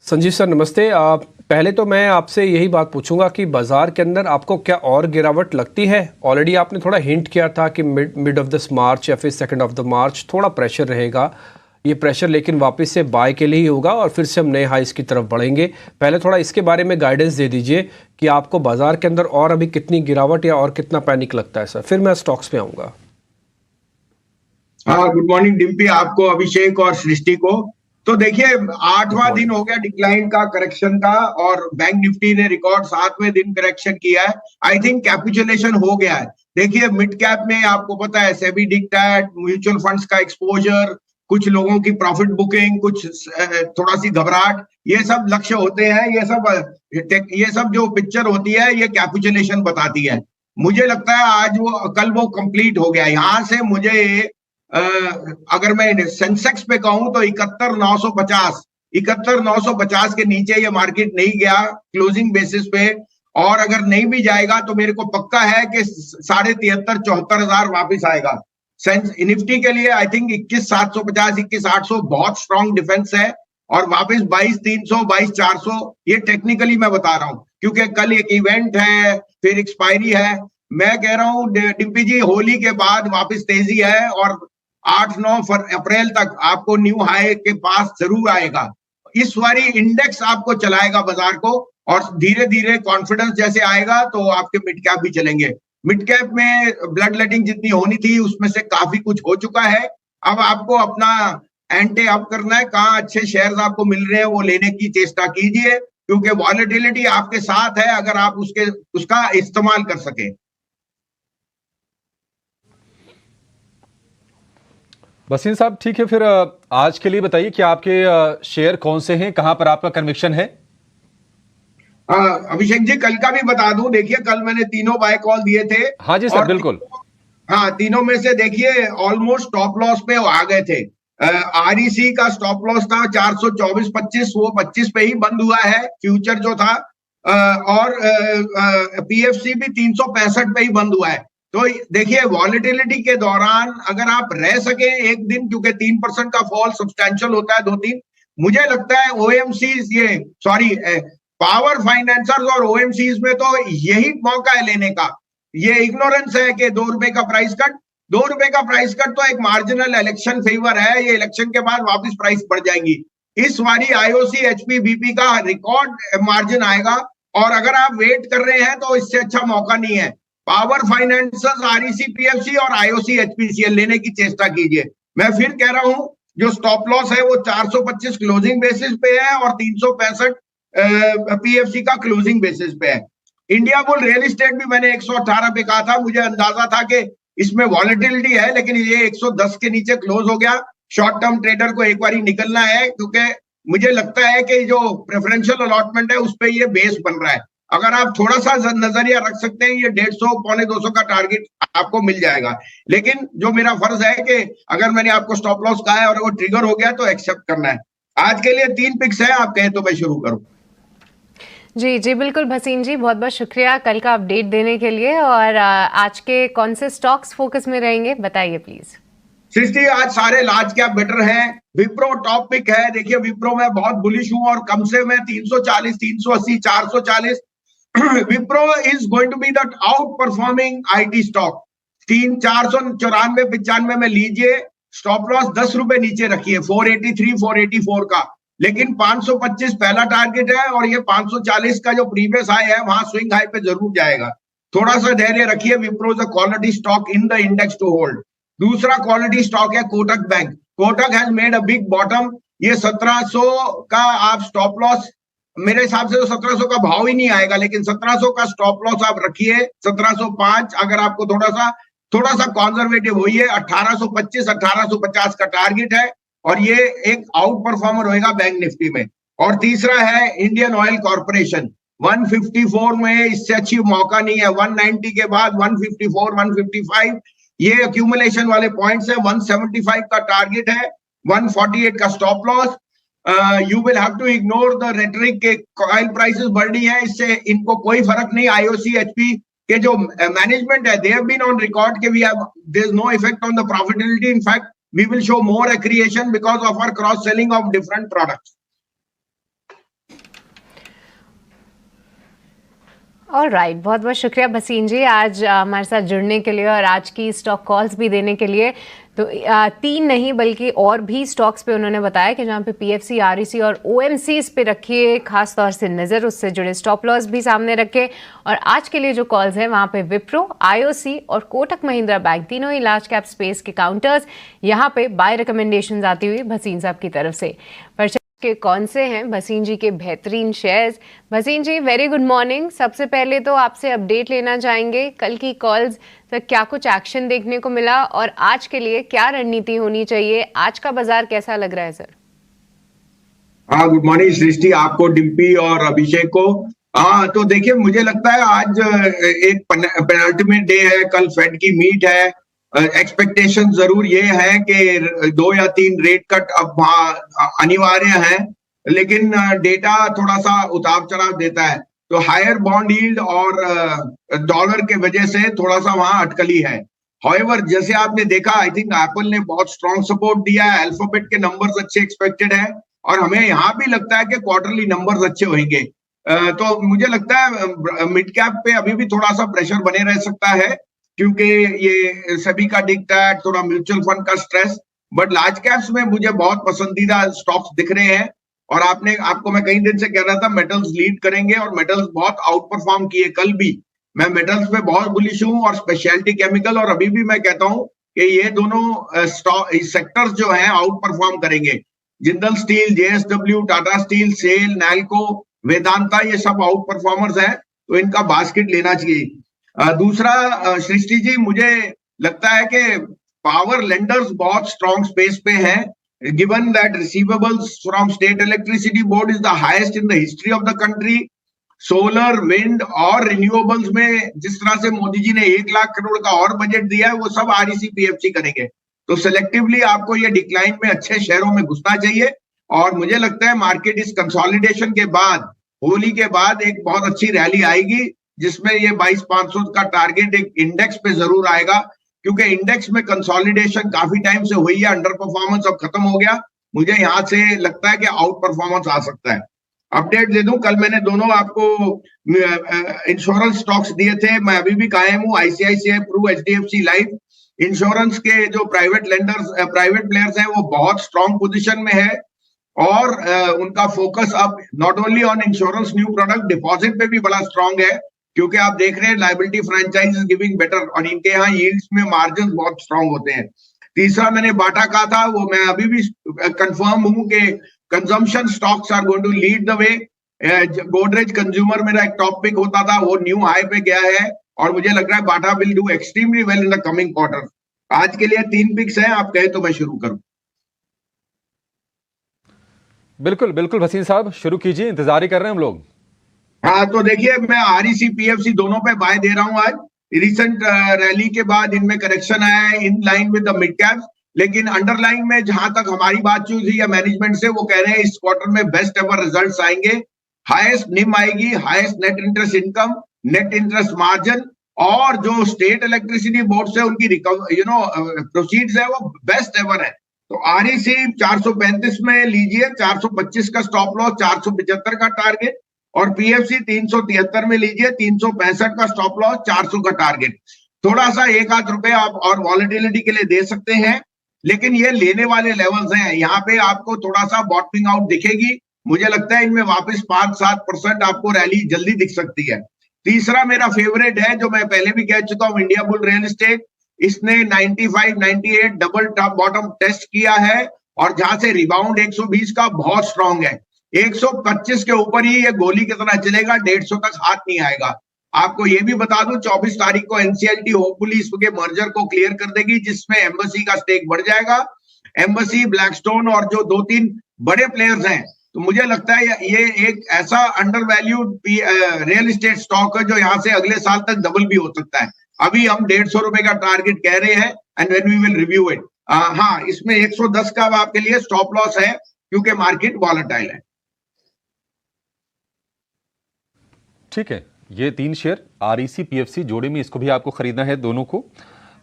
Sanjeev sir नमस्ते। पहले तो मैं आपसे यही बात पूछूंगा कि बाजार के अंदर आपको क्या और गिरावट लगती है? ऑलरेडी आपने थोड़ा हिंट किया था कि मिड ऑफ दिस मार्च या फिर सेकंड ऑफ द मार्च थोड़ा प्रेशर रहेगा। ये प्रेशर लेकिन वापस से बाय के लिए ही होगा और फिर से हम नए हाइस की तरफ बढ़ेंगे। पहले थोड़ा इसके बारे में गाइडेंस दे दीजिए कि आपको बाजार के अंदर और अभी कितनी गिरावट या और कितना पैनिक लगता है सर, फिर मैं स्टॉक्स पे आऊंगा। हाँ, गुड मॉर्निंग डिम्पी, आपको, अभिषेक और सृष्टि को। तो देखिए, आठवां दिन हो गया डिक्लाइन का, करेक्शन का, और बैंक निफ्टी ने रिकॉर्ड 7वें दिन करेक्शन किया है। आई थिंक कैपिचुलेशन हो गया है। देखिए, मिड कैप में आपको पता है सेबी डिक्टेट, म्यूचुअल फंड्स का एक्सपोजर, कुछ लोगों की प्रॉफिट बुकिंग, कुछ थोड़ा सी घबराहट, ये सब लक्ष्य होते हैं। ये सब जो पिक्चर होती है ये कैपिचुलेशन बताती है। मुझे लगता है आज कल वो कंप्लीट हो गया। यहां से मुझे अगर मैं सेंसेक्स पे कहूं तो 71,950 के नीचे ये मार्केट नहीं गया क्लोजिंग बेसिस पे। और अगर नहीं भी जाएगा तो मेरे को पक्का है कि 73,000-74,000 वापिस आएगा। निफ्टी के लिए आई थिंक 21,750, 21,800 बहुत स्ट्रॉन्ग डिफेंस है। और वापस 22,300, 22,400, ये टेक्निकली मैं बता रहा हूं क्योंकि कल एक इवेंट है, फिर एक्सपायरी है। मैं कह रहा हूं डिम्पी जी, होली के बाद वापस तेजी है और 8-9 अप्रैल तक आपको न्यू हाई के पास जरूर आएगा। इस बारी इंडेक्स आपको चलाएगा बाजार को, और धीरे धीरे कॉन्फिडेंस जैसे आएगा तो आपके मिड कैप भी चलेंगे। मिड कैप में ब्लड लेटिंग जितनी होनी थी उसमें से काफी कुछ हो चुका है। अब आपको अपना एंटे अप करना है। कहाँ अच्छे शेयर्स आपको मिल रहे हैं वो लेने की चेष्टा कीजिए, क्योंकि वॉलेटिलिटी आपके साथ है अगर आप उसका इस्तेमाल कर सके। बसीन साहब, ठीक है, फिर आज के लिए बताइए कि आपके शेयर कौन से हैं, कहां पर आपका कन्विक्शन है? अभिषेक जी, कल का भी बता दूं। देखिए, कल मैंने तीनों बाय कॉल दिए थे। हाँ जी सर, बिल्कुल। हाँ, तीनों में से देखिए ऑलमोस्ट स्टॉप लॉस पे आ गए थे। आरईसी का स्टॉप लॉस था 424.25, वो 25 पे ही बंद हुआ है फ्यूचर जो था। और पीएफसी भी 365 पे ही बंद हुआ है। तो देखिए, वॉलेटिलिटी के दौरान अगर आप रह सके एक दिन, क्योंकि 3% का फॉल सब्सटैंशियल होता है 2-3, मुझे लगता है ओएमसीज, पावर फाइनेंसर्स और ओएमसीज में तो यही मौका है लेने का। ये इग्नोरेंस है कि ₹2 का प्राइस कट, ₹2 का प्राइस कट तो एक मार्जिनल इलेक्शन फेवर है। ये इलेक्शन के बाद वापस प्राइस बढ़ जाएंगी। इस बारी आईओसी, एचपी, बीपी का रिकॉर्ड मार्जिन आएगा, और अगर आप वेट कर रहे हैं तो इससे अच्छा मौका नहीं है। पावर फाइनेंसर्स, आरईसी, पीएफसी और आईओसी, एचपीसीएल लेने की चेष्टा कीजिए। मैं फिर कह रहा हूं, जो स्टॉप लॉस है वो 425 क्लोजिंग बेसिस पे है और 365 पीएफसी का क्लोजिंग बेसिस पे है। इंडिया बुल रियल एस्टेट भी मैंने 118 पे कहा था। मुझे अंदाजा था कि इसमें वॉलेटिलिटी है, लेकिन ये 110 के नीचे क्लोज हो गया। शॉर्ट टर्म ट्रेडर को एक बार निकलना है, क्योंकि मुझे लगता है कि जो प्रेफरेंशियल अलॉटमेंट है उस पर ये बेस बन रहा है। अगर आप थोड़ा सा नजरिया रख सकते हैं, ये 150, पौने 200 का टारगेट आपको मिल जाएगा। लेकिन जो मेरा फर्ज है कि अगर मैंने आपको स्टॉप लॉस कहा है और वो ट्रिगर हो गया तो एक्सेप्ट करना है। आज के लिए 3 पिक्स है, आप कहें तो मैं शुरू करूं। जी जी बिल्कुल भसीन जी, बहुत बहुत शुक्रिया कल का अपडेट देने के लिए। और आज के कौन से स्टॉक्स फोकस में रहेंगे बताइए प्लीज। सृष्टि, आज सारे लार्ज कैप बेटर हैं। विप्रो टॉप पिक है। देखिए, विप्रो में बहुत बुलिश हूं और कम से मैं 340, 380, 440। Wipro is going to be the outperforming IT stock. 494, 95 में लीजिए। स्टॉप लॉस ₹10 नीचे रखिए, 483, 484 का। लेकिन 525 पहला टारगेट है, और ये 540 का जो प्रीवियस हाई है वहां स्विंग हाई पे जरूर जाएगा। थोड़ा सा धैर्य रखिए। Wipro is a quality stock in the index to hold. दूसरा क्वालिटी स्टॉक है Kotak bank. Kotak has made a big bottom. ये 1700 का आप स्टॉप लॉस, मेरे हिसाब से तो 1700 का भाव ही नहीं आएगा, लेकिन 1700 का स्टॉप लॉस आप रखिए। 1705 अगर आपको थोड़ा सा कॉन्जर्वेटिव होइए। 1825, 1850 का टारगेट है, और ये एक आउट परफॉर्मर होएगा बैंक निफ्टी में। और तीसरा है इंडियन ऑयल कॉर्पोरेशन। 154 में इससे अच्छी मौका नहीं है। 190 के बाद 154, 155 ये अक्यूमुलेशन वाले पॉइंट्स है। 175 का टारगेट है, 148 का stop loss. You will have to ignore the rhetoric के ऑयल प्राइसेस बढ़ रही है, इससे इनको कोई फर्क नहीं। आईओसी, एचपी के जो मैनेजमेंट है, they have been on record के we have, there is no effect on the profitability. In fact we will show more accretion because of our cross selling of different products. Alright, बहुत बहुत शुक्रिया भसीन जी आज हमारे साथ जुड़ने के लिए और आज की स्टॉक कॉल्स भी देने के लिए। तो 3 नहीं बल्कि और भी स्टॉक्स पे उन्होंने बताया कि जहाँ पे पीएफसी, आरईसी और ओएमसीज पे रखिए खास तौर से नज़र, उससे जुड़े स्टॉप लॉस भी सामने रखे। और आज के लिए जो कॉल्स हैं वहाँ पे विप्रो, आईओसी और कोटक महिंद्रा बैंक, तीनों ही लार्ज कैप स्पेस के काउंटर्स, यहाँ पे बाय रिकमेंडेशंस आती हुई भसीन साहब की तरफ से। पर के कौन से हैं भसीन जी के बेहतरीन शेयर्स? भसीन जी वेरी गुड मॉर्निंग। सबसे पहले तो आपसे अपडेट लेना चाहेंगे कल की कॉल्स तक क्या कुछ एक्शन देखने को मिला और आज के लिए क्या रणनीति होनी चाहिए? आज का बाजार कैसा लग रहा है सर? हाँ, गुड मॉर्निंग सृष्टि, आपको, डिम्पी और अभिषेक को। हाँ, तो देखिए मुझे लगता है आज एक पेनल्टीमेंट डे है, कल फेड की मीट है। एक्सपेक्टेशन जरूर ये है कि 2 या 3 रेट कट अब अनिवार्य है, लेकिन डेटा थोड़ा सा उतार चढ़ाव देता है। तो हायर बॉन्ड यील्ड और डॉलर के वजह से थोड़ा सा वहां अटकली है। हाउएवर, जैसे आपने देखा, आई थिंक एप्पल ने बहुत स्ट्रॉन्ग सपोर्ट दिया है, अल्फाबेट के नंबर्स अच्छे एक्सपेक्टेड है और हमें यहाँ भी लगता है कि क्वार्टरली नंबर्स अच्छे होंगे। तो मुझे लगता है मिड कैप पे अभी भी थोड़ा सा प्रेशर बने रह सकता है, क्योंकि ये सभी का दिखता है थोड़ा म्यूचुअल फंड का स्ट्रेस। बट लार्ज कैप्स में मुझे बहुत पसंदीदा स्टॉक्स दिख रहे हैं। और आपको मैं कई दिन से कह रहा था मेटल्स लीड करेंगे, और मेटल्स बहुत आउट परफॉर्म किए कल भी। मैं मेटल्स पे बहुत बुलिश हूँ, और स्पेशलिटी केमिकल, और अभी भी मैं कहता हूँ कि ये दोनों सेक्टर्स जो हैं आउट परफॉर्म करेंगे। जिंदल स्टील, जेएसडब्ल्यू, टाटा स्टील, सेल, नैल्को, वेदांता, ये सब आउट परफॉर्मर्स हैं, तो इनका बास्केट लेना चाहिए। दूसरा, सृष्टि जी, मुझे लगता है कि पावर लेंडर्स बहुत स्ट्रॉन्ग स्पेस पे हैं, given that receivables from state electricity board is the highest in the history of the country. Solar, wind और रिन्यूएबल्स में जिस तरह से मोदी जी ने 1 लाख करोड़ का और बजट दिया है, वो सब आरईसी पीएफसी करेंगे। तो सिलेक्टिवली आपको ये डिक्लाइन में अच्छे शेयरों में घुसना चाहिए। और मुझे लगता है मार्केट इस कंसोलिडेशन के बाद, होली के बाद, एक बहुत अच्छी रैली आएगी, जिसमें ये 22,500 का टारगेट एक इंडेक्स पे जरूर आएगा, क्योंकि इंडेक्स में कंसोलिडेशन काफी टाइम से हुई है, अंडर परफॉर्मेंस अब खत्म हो गया। मुझे यहां से लगता है कि आउट परफॉर्मेंस आ सकता है। अपडेट दे दूं, कल मैंने दोनों आपको इंश्योरेंस स्टॉक्स दिए थे, मैं अभी भी कायम हूं। आईसीआईसीआई प्रू, एचडीएफसी लाइफ, इंश्योरेंस के जो प्राइवेट प्लेयर्स हैं, वो बहुत स्ट्रॉन्ग पोजिशन में है। और उनका फोकस अब not only on insurance new product, deposit पे भी बड़ा स्ट्रॉन्ग है, क्योंकि आप देख रहे हैं liability franchise is giving better, और इनके यहाँ यील्ड्स में मार्जिन बहुत स्ट्रॉन्ग होते हैं। तीसरा मैंने बाटा कहा था, वो मैं अभी भी कंफर्म हूं कि consumption stocks are going to lead the way. Godrej consumer मेरा एक टॉप पिक होता था, वो न्यू हाई पे गया है, और मुझे लग रहा है Bata will do extremely well in the coming quarter. आज के लिए 3 पिक्स हैं, आप कहे तो मैं शुरू करूं। बिल्कुल बिल्कुल भसीन साहब, शुरू कीजिए, इंतजार ही कर रहे हैं हम लोग। हाँ, तो देखिए, मैं आरईसी पीएफसी दोनों पे बाय दे रहा हूं आज। रिसेंट रैली के बाद इनमें करेक्शन आया है in line with the mid caps, लेकिन अंडरलाइन में जहां तक हमारी बातचीत हुई है मैनेजमेंट से, वो कह रहे हैं इस क्वार्टर में बेस्ट एवर रिजल्ट्स आएंगे। हाईएस्ट निम आएगी, highest net interest income, net interest margin, और जो स्टेट इलेक्ट्रिसिटी बोर्ड से उनकी प्रोसीड्स है, वो बेस्ट एवर है। तो आरईसी 435 में लीजिए, 425 का स्टॉप लॉस, 475 का टारगेट, और पीएफसी 373 में लीजिए, 365 का स्टॉप लॉस, 400 का टारगेट। थोड़ा सा 1-8 रुपए आप और वॉलेटिलिटी के लिए दे सकते हैं, लेकिन ये लेने वाले लेवल्स हैं। यहाँ पे आपको थोड़ा सा बॉटमिंग आउट दिखेगी। मुझे लगता है इनमें वापस 5-7% आपको रैली जल्दी दिख सकती है। तीसरा मेरा फेवरेट है, जो मैं पहले भी कह चुका हूं, इंडिया बुल रियल एस्टेट। इसने 95-98 डबल टॉप बॉटम टेस्ट किया है, और जहां से रिबाउंड 120 का बहुत स्ट्रांग है। 125 के ऊपर ही ये गोली की तरह चलेगा, 150 तक हाथ नहीं आएगा। आपको ये भी बता दूं, 24 तारीख को एनसीएलटी होपफुली इसके मर्जर को क्लियर कर देगी, जिसमें एम्बेसी का स्टेक बढ़ जाएगा। एम्बेसी, ब्लैकस्टोन और जो 2-3 बड़े प्लेयर्स हैं। तो मुझे लगता है ये एक ऐसा under valued real estate stock है, जो यहाँ से अगले साल तक डबल भी हो सकता है। अभी हम 150 रुपए का टारगेट कह रहे हैं, and when we will review it. हाँ, इसमें 110 का आपके लिए स्टॉप लॉस है, क्योंकि मार्केट वॉलेटाइल है। ठीक है, ये 3 शेयर आरईसी पीएफसी जोड़े में, इसको भी आपको खरीदना है दोनों को।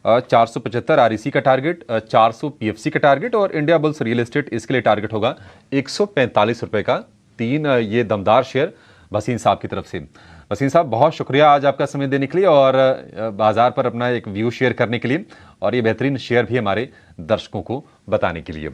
475 आरईसी का टारगेट, 400 पीएफसी का टारगेट, और इंडिया बुल्स रियल एस्टेट इसके लिए टारगेट होगा 145 रुपए का। 3 ये दमदार शेयर भसीन साहब की तरफ से। वसीम साहब, बहुत शुक्रिया आज आपका समय देने के लिए और बाजार पर अपना एक व्यू शेयर करने के लिए और ये बेहतरीन शेयर भी हमारे दर्शकों को बताने के लिए।